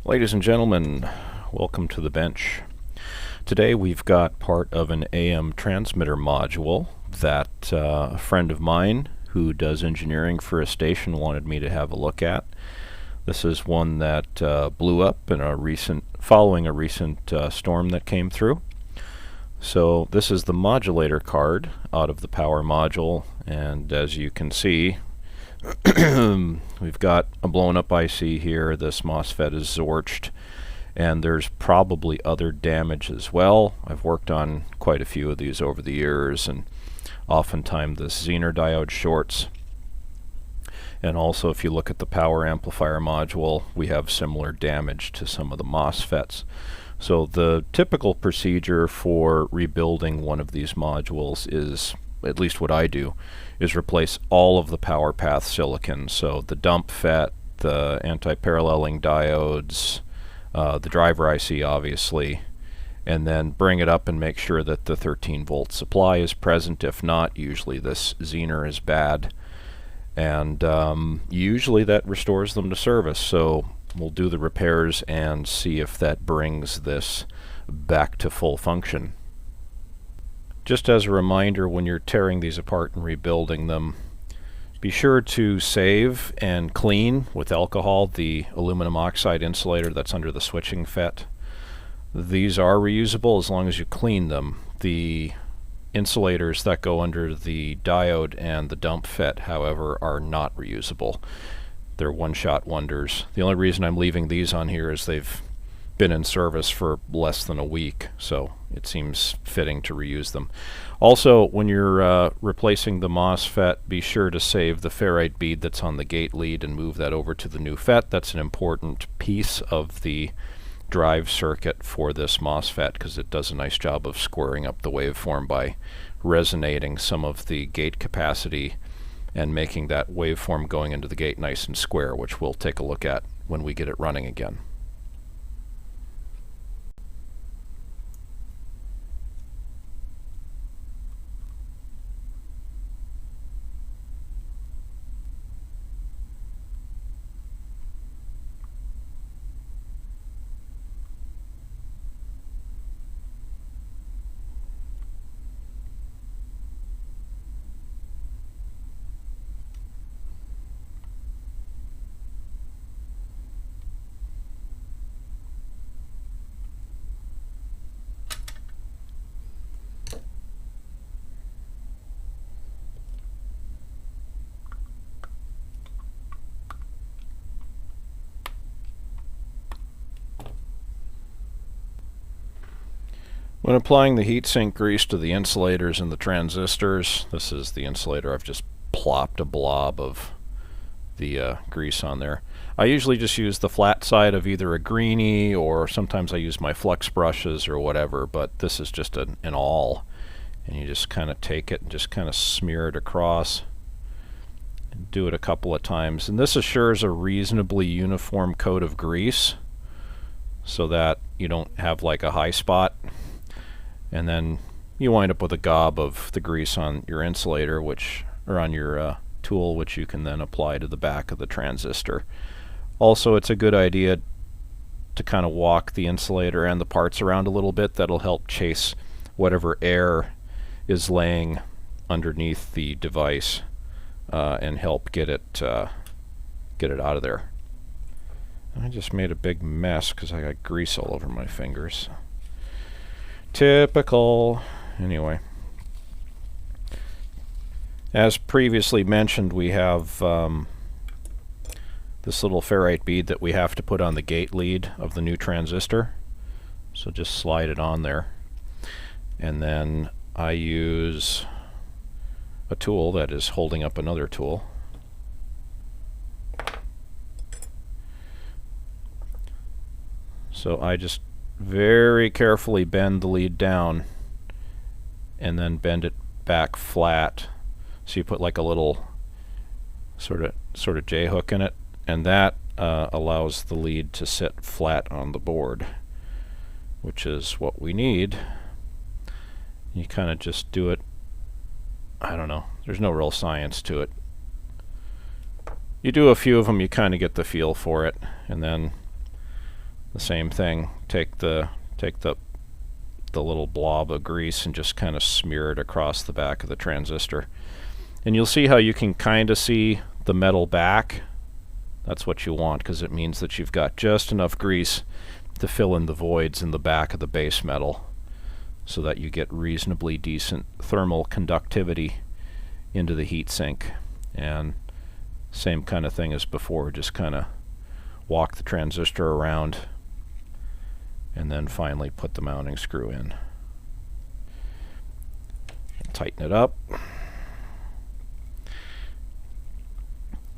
Ladies and gentlemen, welcome to the bench. Today we've got part of an AM transmitter module that a friend of mine who does engineering for a station wanted me to have a look at. This is one that blew up in following a recent storm that came through. So this is the modulator card out of the power module, and as you can see, we've got a blown up IC here. This MOSFET is zorched, and there's probably other damage as well. I've worked on quite a few of these over the years, and oftentimes this Zener diode shorts. And also, if you look at the power amplifier module, we have similar damage to some of the MOSFETs. So the typical procedure for rebuilding one of these modules is, at least what I do, is replace all of the power path silicon. So the dump FET, the anti-paralleling diodes, the driver IC obviously, and then bring it up and make sure that the 13-volt supply is present. If not, usually this Zener is bad, and usually that restores them to service. So we'll do the repairs and see if that brings this back to full function. Just as a reminder, when you're tearing these apart and rebuilding them, be sure to save and clean with alcohol the aluminum oxide insulator that's under the switching FET. These are reusable as long as you clean them. The insulators that go under the diode and the dump FET, however, are not reusable. They're one-shot wonders. The only reason I'm leaving these on here is they've been in service for less than a week, so it seems fitting to reuse them. Also, when you're replacing the MOSFET, be sure to save the ferrite bead that's on the gate lead and move that over to the new FET. That's an important piece of the drive circuit for this MOSFET because it does a nice job of squaring up the waveform by resonating some of the gate capacity and making that waveform going into the gate nice and square, which we'll take a look at when we get it running again. When applying the heatsink grease to the insulators and the transistors, this is the insulator, I've just plopped a blob of the grease on there. I usually just use the flat side of either a greenie, or sometimes I use my flux brushes or whatever, but this is just an awl. And you just kind of take it and just kind of smear it across and do it a couple of times. And this assures a reasonably uniform coat of grease so that you don't have like a high spot. And then you wind up with a gob of the grease on your insulator, or on your tool, which you can then apply to the back of the transistor. Also, it's a good idea to kind of walk the insulator and the parts around a little bit. That'll help chase whatever air is laying underneath the device and help get it out of there. I just made a big mess because I got grease all over my fingers. Typical. Anyway, as previously mentioned, we have this little ferrite bead that we have to put on the gate lead of the new transistor. So just slide it on there. And then I use a tool that is holding up another tool. So I just very carefully bend the lead down and then bend it back flat. So you put like a little sort of J-hook in it, and that allows the lead to sit flat on the board, which is what we need. You kind of just do it, I don't know, there's no real science to it. You do a few of them, you kind of get the feel for it, and then the same thing. Take the little blob of grease and just kind of smear it across the back of the transistor. And you'll see how you can kind of see the metal back. That's what you want, because it means that you've got just enough grease to fill in the voids in the back of the base metal so that you get reasonably decent thermal conductivity into the heat sink. And same kind of thing as before, just kind of walk the transistor around and then finally put the mounting screw in. Tighten it up.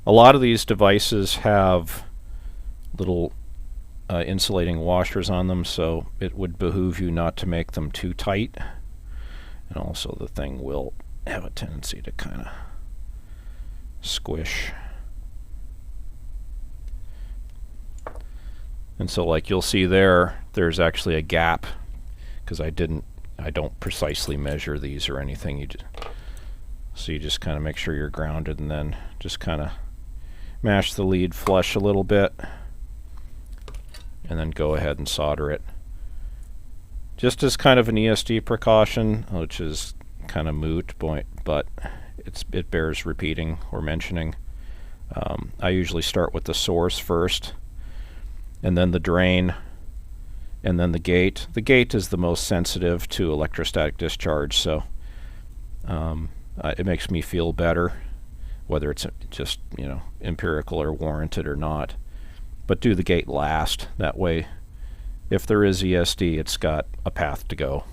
A lot of these devices have little insulating washers on them, so it would behoove you not to make them too tight. And also the thing will have a tendency to kind of squish. And so like you'll see there's actually a gap, because I don't precisely measure these or anything. So you just kind of make sure you're grounded, and then just kind of mash the lead flush a little bit, and then go ahead and solder it. Just as kind of an ESD precaution, which is kind of moot, but it bears repeating or mentioning. I usually start with the source first, and then the drain, and then the gate. The gate is the most sensitive to electrostatic discharge, so it makes me feel better, whether it's just, you know, empirical or warranted or not. But do the gate last. That way, if there is ESD, it's got a path to go.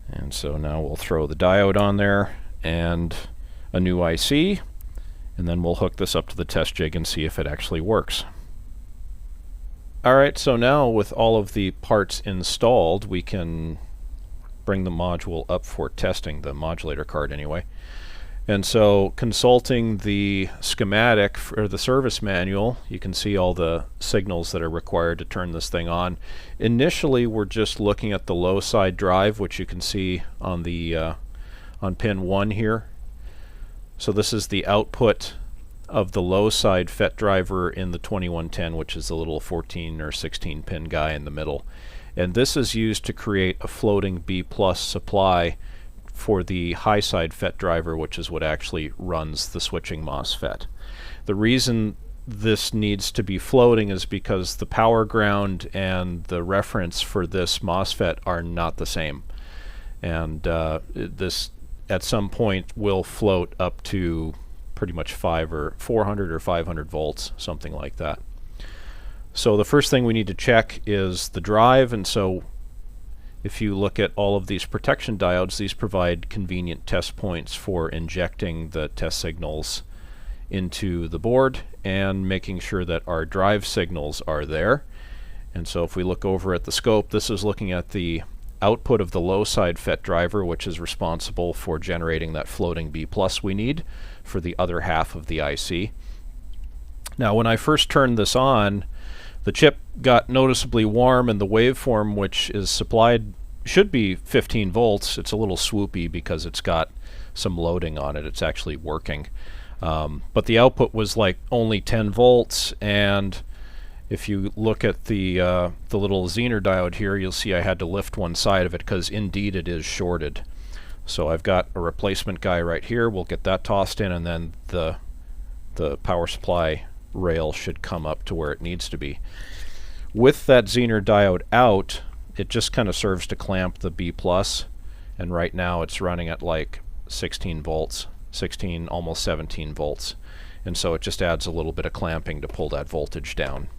And so now we'll throw the diode on there and a new IC, and then we'll hook this up to the test jig and see if it actually works. Alright, so now with all of the parts installed, we can bring the module up for testing, the modulator card anyway. And so consulting the schematic for the service manual, you can see all the signals that are required to turn this thing on. Initially, we're just looking at the low side drive, which you can see on the on pin 1 here. So this is the output of the low side FET driver in the 2110, which is the little 14 or 16 pin guy in the middle. And this is used to create a floating B+ supply for the high side FET driver, which is what actually runs the switching MOSFET. The reason this needs to be floating is because the power ground and the reference for this MOSFET are not the same. And this at some point will float up to pretty much 400 or 500 volts, something like that. So the first thing we need to check is the drive, and so if you look at all of these protection diodes, these provide convenient test points for injecting the test signals into the board and making sure that our drive signals are there. And so if we look over at the scope, this is looking at the output of the low side FET driver, which is responsible for generating that floating B+ we need for the other half of the IC. Now when I first turned this on, the chip got noticeably warm, and the waveform which is supplied should be 15 volts. It's a little swoopy because it's got some loading on it. It's actually working. But the output was like only 10 volts, and if you look at the little Zener diode here, you'll see I had to lift one side of it because indeed it is shorted. So I've got a replacement guy right here. We'll get that tossed in, and then the power supply rail should come up to where it needs to be. With that Zener diode out, it just kind of serves to clamp the B+, and right now it's running at like 16 volts, 16, almost 17 volts. And so it just adds a little bit of clamping to pull that voltage down.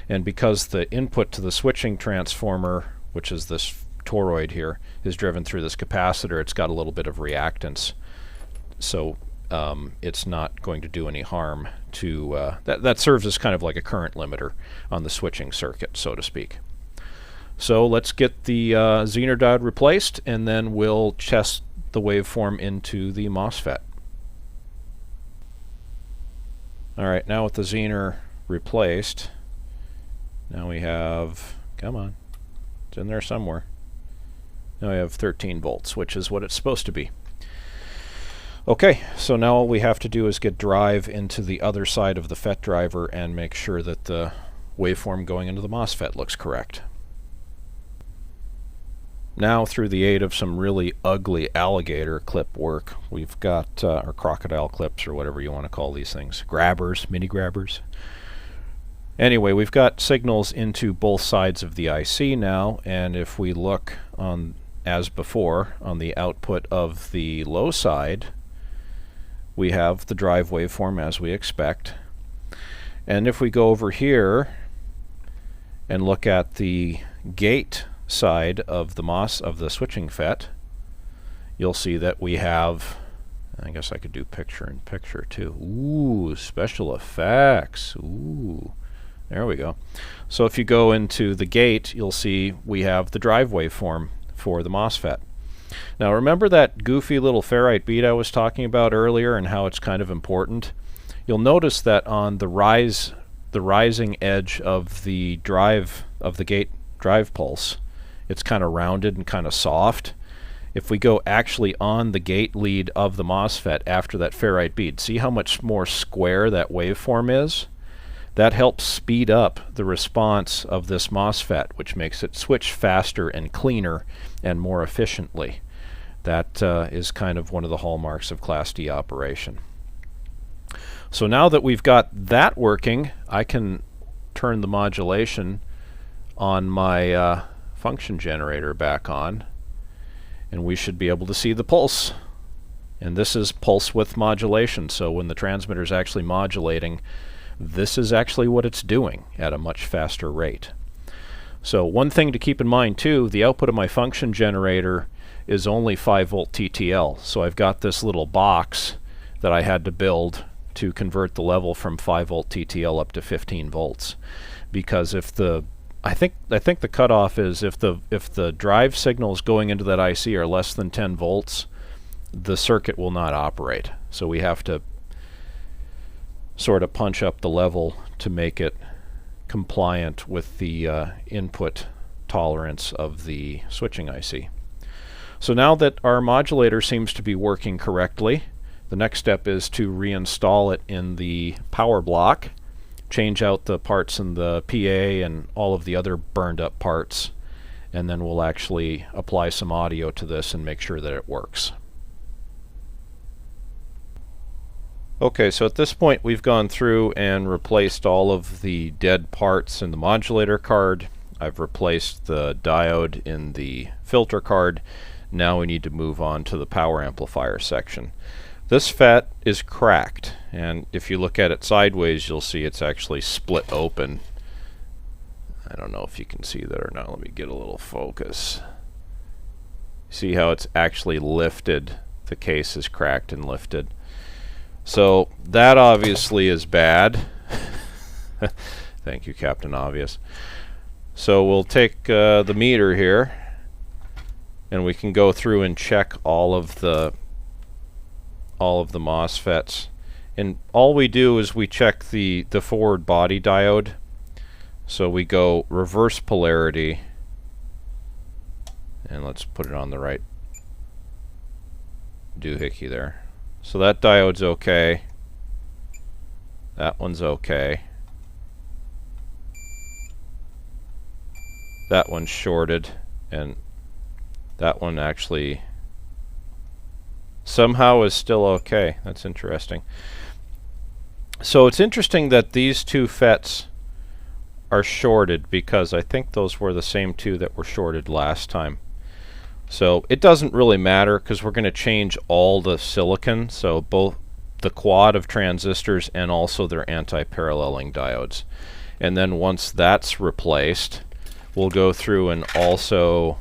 And because the input to the switching transformer, which is this toroid here, is driven through this capacitor, it's got a little bit of reactance. So it's not going to do any harm to that serves as kind of like a current limiter on the switching circuit, so to speak. So let's get the Zener diode replaced, and then we'll test the waveform into the MOSFET. Alright, now with the Zener replaced, now we have, come on, it's in there somewhere. Now we have 13 volts, which is what it's supposed to be. Okay, so now all we have to do is get drive into the other side of the FET driver and make sure that the waveform going into the MOSFET looks correct. Now, through the aid of some really ugly alligator clip work, we've got, or crocodile clips, or whatever you want to call these things, grabbers, mini grabbers. Anyway, we've got signals into both sides of the IC now, and if we look on, as before, on the output of the low side, we have the drive waveform as we expect. And if we go over here and look at the gate side of the switching FET, you'll see that we have, I guess I could do picture in picture too. Ooh, special effects. Ooh, there we go. So if you go into the gate, you'll see we have the drive waveform for the MOSFET. Now remember that goofy little ferrite bead I was talking about earlier and how it's kind of important? You'll notice that on the rising edge of the gate drive pulse, it's kind of rounded and kind of soft. If we go actually on the gate lead of the MOSFET after that ferrite bead, see how much more square that waveform is? That helps speed up the response of this MOSFET, which makes it switch faster and cleaner and more efficiently. That is kind of one of the hallmarks of Class D operation. So now that we've got that working, I can turn the modulation on my function generator back on, and we should be able to see the pulse. And this is pulse width modulation, so when the transmitter is actually modulating, this is actually what it's doing at a much faster rate. So one thing to keep in mind too, the output of my function generator is only 5 volt TTL, so I've got this little box that I had to build to convert the level from 5 volt TTL up to 15 volts, because if the I think the cutoff is if the drive signals going into that IC are less than 10 volts, the circuit will not operate. So we have to sort of punch up the level to make it compliant with the input tolerance of the switching IC. So now that our modulator seems to be working correctly, the next step is to reinstall it in the power block, change out the parts in the PA and all of the other burned up parts, and then we'll actually apply some audio to this and make sure that it works. Okay, so at this point we've gone through and replaced all of the dead parts in the modulator card. I've replaced the diode in the filter card. Now we need to move on to the power amplifier section. This FET is cracked, and if you look at it sideways, you'll see it's actually split open. I don't know if you can see that or not. Let me get a little focus. See how it's actually lifted? The case is cracked and lifted. So that obviously is bad. Thank you, Captain Obvious. So we'll take the meter here, and we can go through and check all of the MOSFETs. And all we do is we check the forward body diode. So we go reverse polarity, and let's put it on the right doohickey there. So that diode's okay. That one's okay. That one's shorted, and that one actually somehow is still okay. That's interesting. So it's interesting that these two FETs are shorted, because I think those were the same two that were shorted last time. So it doesn't really matter, because we're going to change all the silicon, so both the quad of transistors and also their anti-paralleling diodes. And then once that's replaced, we'll go through and also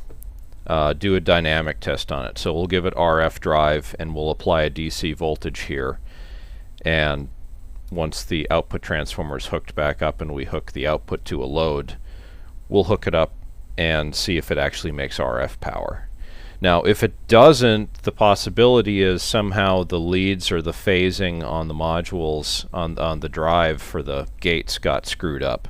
do a dynamic test on it. So we'll give it RF drive, and we'll apply a DC voltage here. And once the output transformer is hooked back up and we hook the output to a load, we'll hook it up and see if it actually makes RF power. Now, if it doesn't, the possibility is somehow the leads or the phasing on the modules on the drive for the gates got screwed up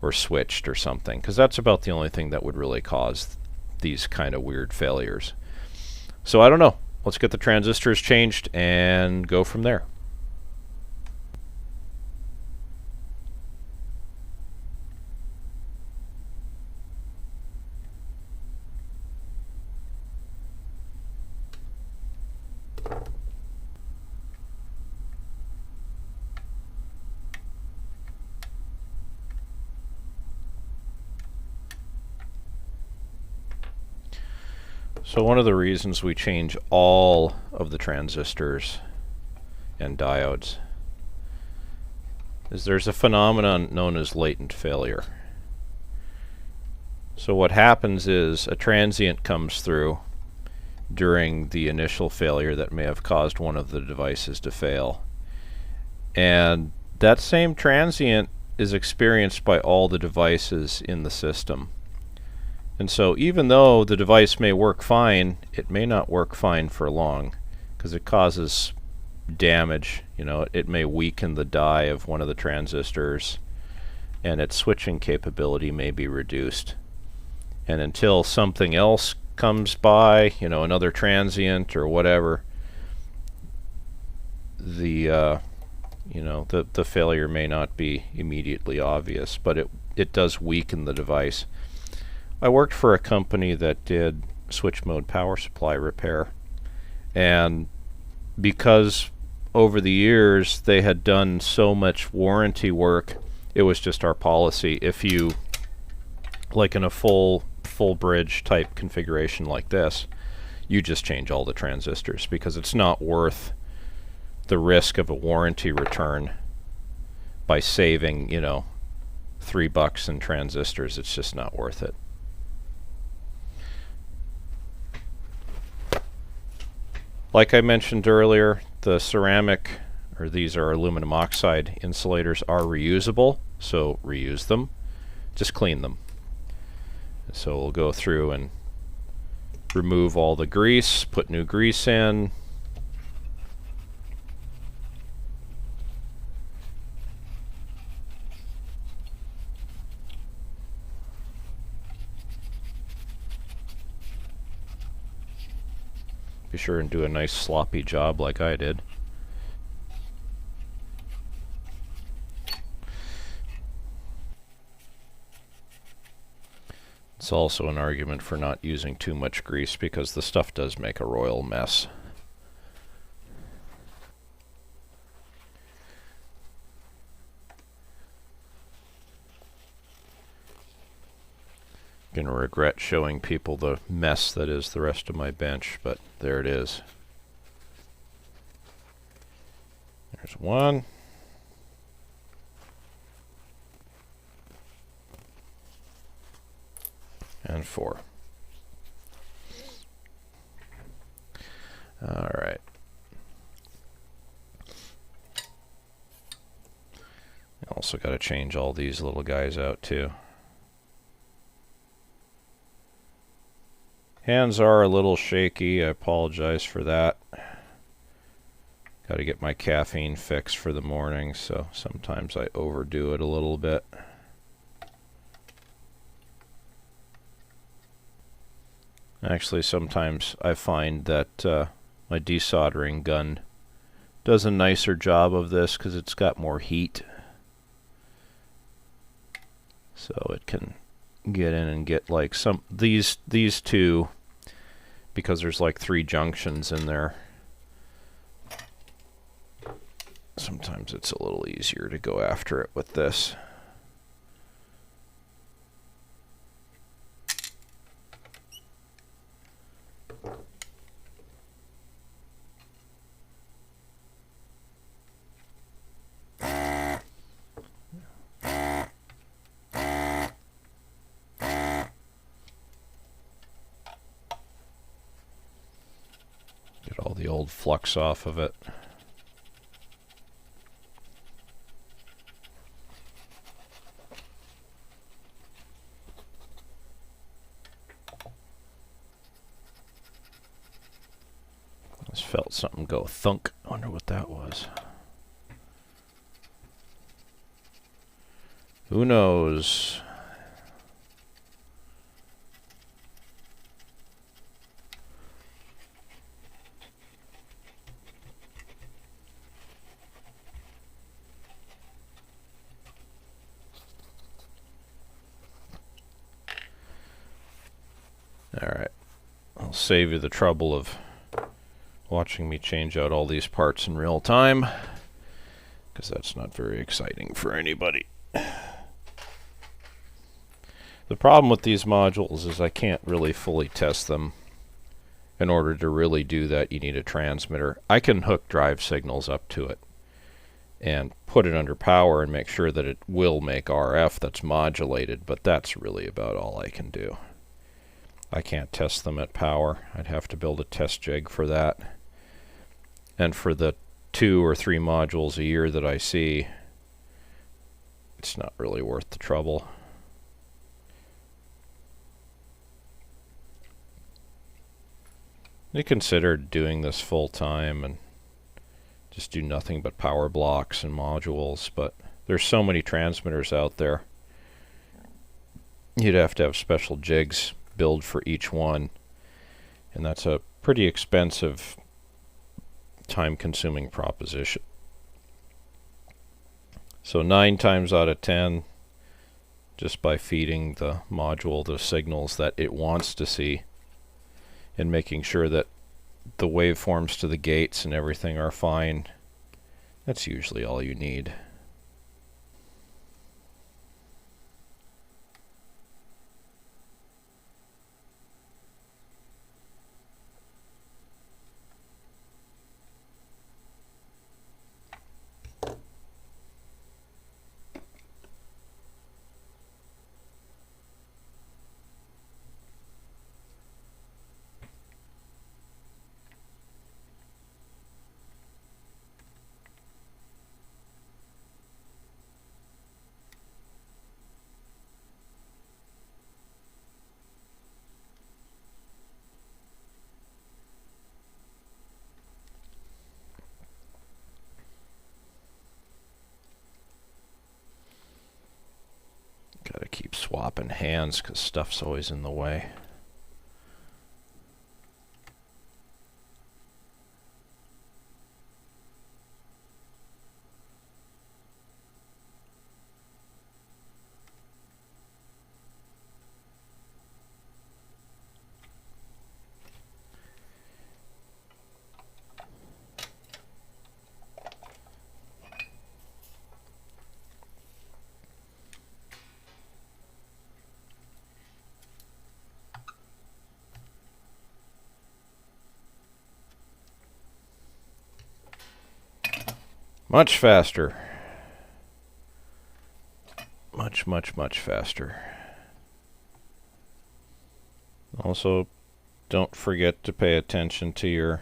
or switched or something, because that's about the only thing that would really cause these kind of weird failures. So I don't know. Let's get the transistors changed and go from there. So one of the reasons we change all of the transistors and diodes is there's a phenomenon known as latent failure. So what happens is a transient comes through during the initial failure that may have caused one of the devices to fail. And that same transient is experienced by all the devices in the system. And so even though the device may work fine, it may not work fine for long because it causes damage. You know, it may weaken the die of one of the transistors and its switching capability may be reduced. And until something else comes by, you know, another transient or whatever, the the failure may not be immediately obvious, but it does weaken the device. I worked for a company that did switch mode power supply repair, and because over the years they had done so much warranty work, it was just our policy. If you, like in a full bridge type configuration like this, you just change all the transistors because it's not worth the risk of a warranty return by saving, you know, $3 in transistors. It's just not worth it. Like I mentioned earlier, the ceramic, or these are aluminum oxide insulators, are reusable, so reuse them. Just clean them. So we'll go through and remove all the grease, put new grease in. Be sure and do a nice sloppy job like I did. It's also an argument for not using too much grease because the stuff does make a royal mess. Gonna regret showing people the mess that is the rest of my bench, but there it is. There's one. And 4. All right. Also got to change all these little guys out too. Hands are a little shaky. I apologize for that. Got to get my caffeine fix for the morning, so sometimes I overdo it a little bit. Actually, sometimes I find that my desoldering gun does a nicer job of this because it's got more heat. So it can get in and get like some these two, because there's like 3 junctions in there. Sometimes it's a little easier to go after it with this. Get all the old flux off of it. Just felt something go thunk. I wonder what that was. Who knows? Alright, I'll save you the trouble of watching me change out all these parts in real time, because that's not very exciting for anybody. The problem with these modules is I can't really fully test them In order to really do that, you need a transmitter. I can hook drive signals up to it and put it under power and make sure that it will make RF that's modulated, but that's really about all I can do. I can't test them at power. I'd have to build a test jig for that. And for the 2 or 3 modules a year that I see, it's not really worth the trouble. I considered doing this full time and just do nothing but power blocks and modules, but there's so many transmitters out there. You'd have to have special jigs built for each one, and that's a pretty expensive, time-consuming proposition. So 9 times out of 10, just by feeding the module the signals that it wants to see and making sure that the waveforms to the gates and everything are fine, that's usually all you need. Gotta keep swapping hands because stuff's always in the way. Much faster. Much, much, much faster. Also, don't forget to pay attention to your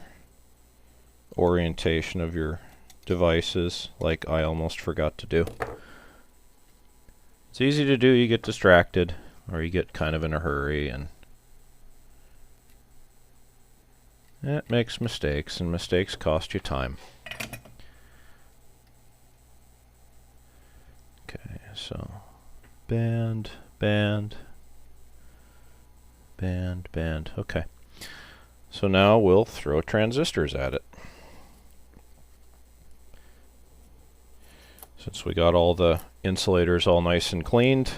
orientation of your devices, like I almost forgot to do. It's easy to do, you get distracted, or you get kind of in a hurry, and it makes mistakes, and mistakes cost you time. Okay, so band, band, band, band. Okay. So now we'll throw transistors at it. Since we got all the insulators all nice and cleaned,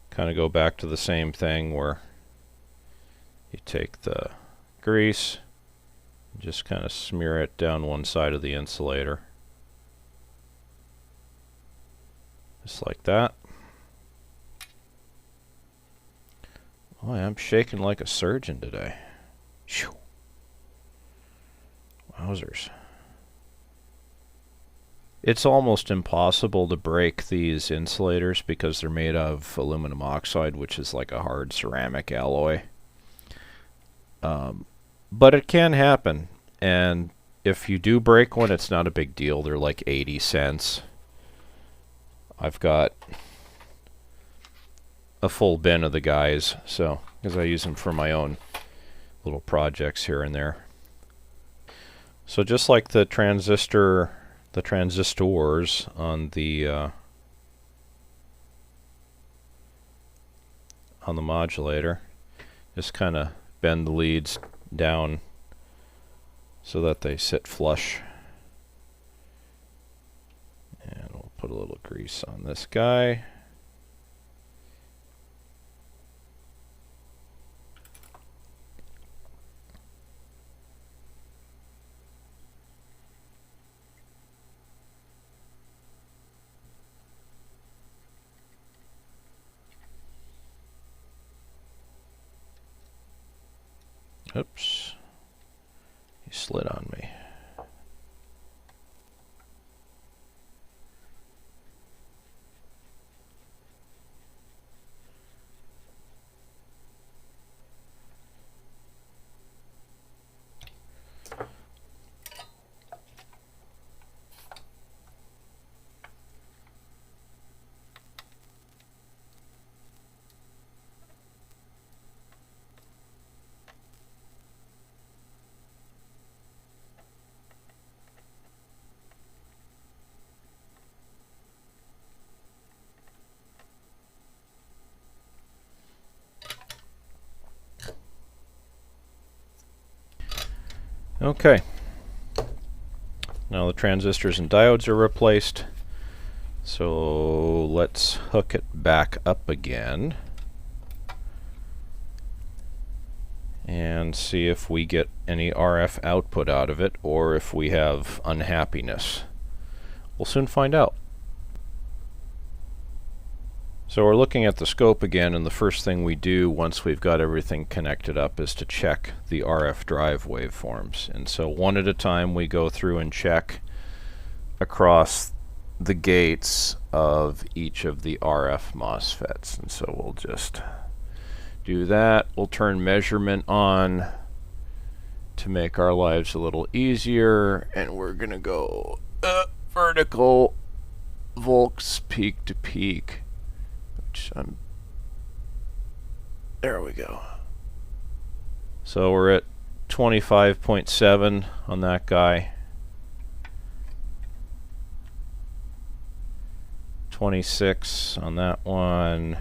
kind of go back to the same thing where you take the grease and just kind of smear it down one side of the insulator. Just like that. Boy, I'm shaking like a surgeon today. Whew. Wowzers. It's almost impossible to break these insulators because they're made of aluminum oxide, which is like a hard ceramic alloy. But it can happen, and if you do break one, it's not a big deal. They're like 80 cents. I've got a full bin of the guys, so because I use them for my own little projects here and there. So just like the transistors on the modulator, just kind of bend the leads down so that they sit flush. And we'll put a little grease on this guy. Oops. He slid on me. Okay. Now the transistors and diodes are replaced. So let's hook it back up again and see if we get any RF output out of it or if we have unhappiness. We'll soon find out. So we're looking at the scope again, and the first thing we do once we've got everything connected up is to check the RF drive waveforms. And so one at a time we go through and check across the gates of each of the RF MOSFETs. And so we'll just do that. We'll turn measurement on to make our lives a little easier, and we're going to go vertical volts peak to peak. There we go. So we're at 25.7 on that guy. 26 on that one.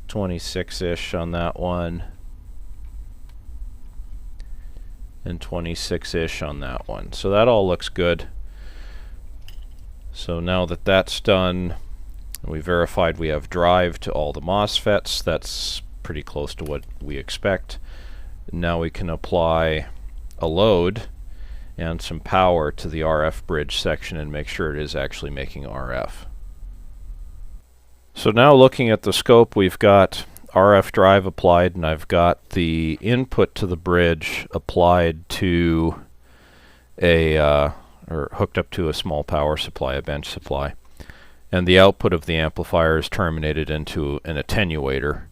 26-ish on that one. And 26-ish on that one. So that all looks good. So now that that's done, we verified we have drive to all the MOSFETs. That's pretty close to what we expect. Now we can apply a load and some power to the RF bridge section and make sure it is actually making RF. So now looking at the scope, we've got RF drive applied, and I've got the input to the bridge applied to a or hooked up to a small power supply, a bench supply. And the output of the amplifier is terminated into an attenuator.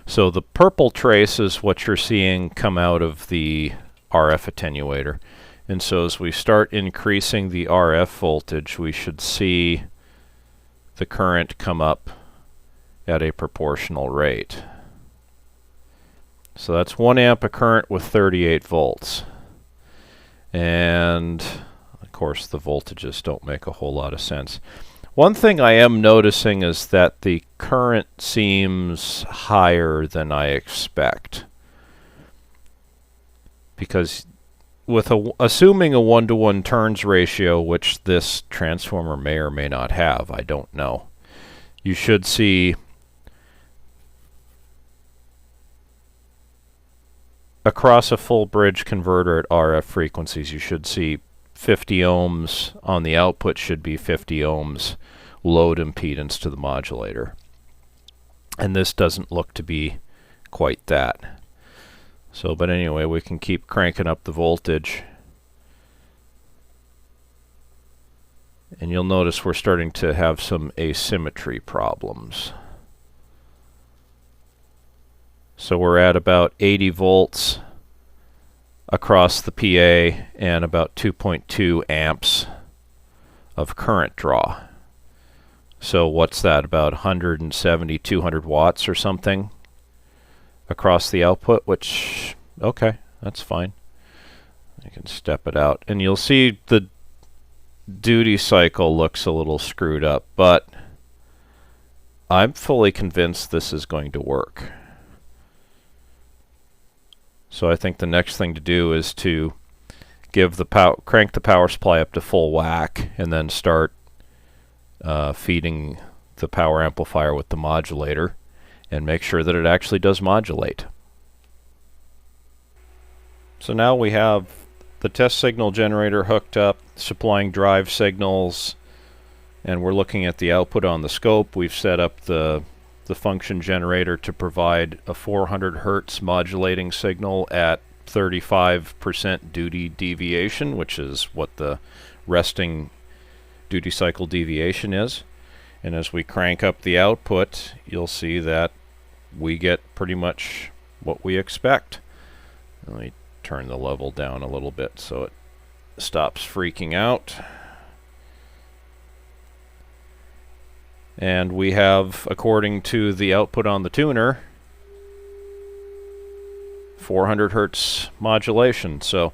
So the purple trace is what you're seeing come out of the RF attenuator. And so as we start increasing the RF voltage, we should see the current come up at a proportional rate. So that's 1 amp of current with 38 volts. And of course the voltages don't make a whole lot of sense. One thing I am noticing is that the current seems higher than I expect. Because with assuming a 1-to-1 turns ratio, which this transformer may or may not have, I don't know, you should see across a full bridge converter at RF frequencies, you should see 50 ohms on the output should be 50 ohms load impedance to the modulator. And this doesn't look to be quite that. So, but anyway, we can keep cranking up the voltage. And you'll notice we're starting to have some asymmetry problems. So we're at about 80 volts across the PA and about 2.2 amps of current draw. So what's that, about 170, 200 watts or something across the output, which, okay, that's fine. I can step it out. And you'll see the duty cycle looks a little screwed up, but I'm fully convinced this is going to work. So I think the next thing to do is to give the crank the power supply up to full whack and then start feeding the power amplifier with the modulator and make sure that it actually does modulate. So now we have the test signal generator hooked up, supplying drive signals, and we're looking at the output on the scope. We've set up the the function generator to provide a 400 hertz modulating signal at 35% duty deviation, which is what the resting duty cycle deviation is. And as we crank up the output, you'll see that we get pretty much what we expect. Let me turn the level down a little bit so it stops freaking out. And we have, according to the output on the tuner, 400 hertz modulation. So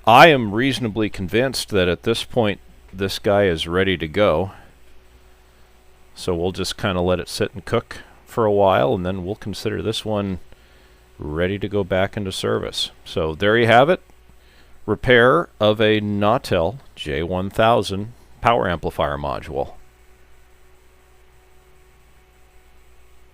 I am reasonably convinced that at this point this guy is ready to go. So we'll just kind of let it sit and cook for a while, and then we'll consider this one ready to go back into service. So there you have it. Repair of a Nautel J1000 power amplifier module.